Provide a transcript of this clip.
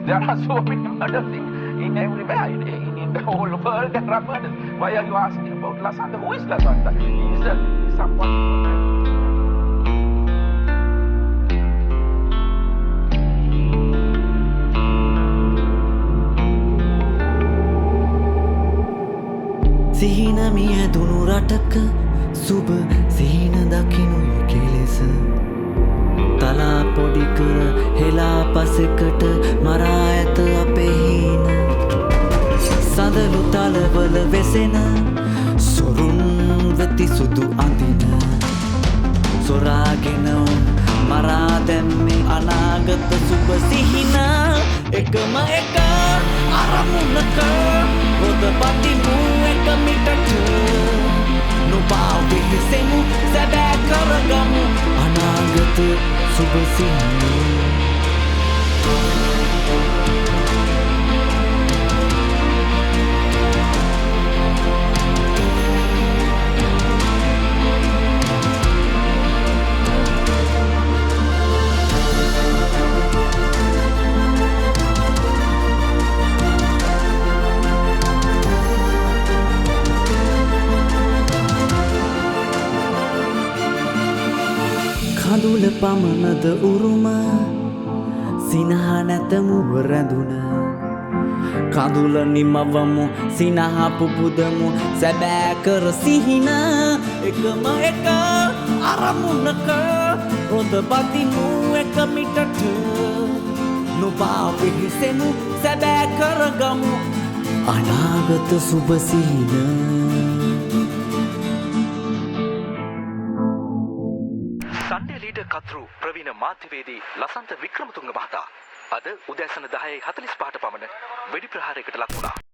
There are so many murders in everywhere in the whole world. There are murders. Why are you asking about Lasanta? Who is Lasanta? He's someone. සිහින මිය දුනු රටක සුබ සිහින දකිනුයි කෙලෙස තලා පොඩි කර හෙලා පසෙකට මරා ඇත අපේ හීන සඳලු තලවල වෙසෙන සොරුන් වෙති සුදු අඳින සොරාගෙන උන් මරා දැම්මේ අනාගත සුබ සිහින එකම එක අරමුණක රොද පතිමු එක මිටට නොබා වෙහෙසෙමු සැබෑ කරගමු අනාගත සුබ සිහින කඳුල පමණද උරුම සිනහ නැතමුව රැඳුන කඳුල නිමවමු සිනහ පුපුදමු සැබෑ කර සිහින එකම එක අරමුණක රොද බදිමු එක මිටට නොබා වෙහෙසෙමු සැබෑ කරගමු අනාගත සුබ සිහින සන්ඩේ ලීඩර් කතෘ ප්‍රවීණ මාධ්‍යවේදී ලසන්ත වික්‍රමතුංග මහතා අද උදෑසන 10:45 පමණ වෙඩි ප්‍රහාරයකට ලක් වුණා.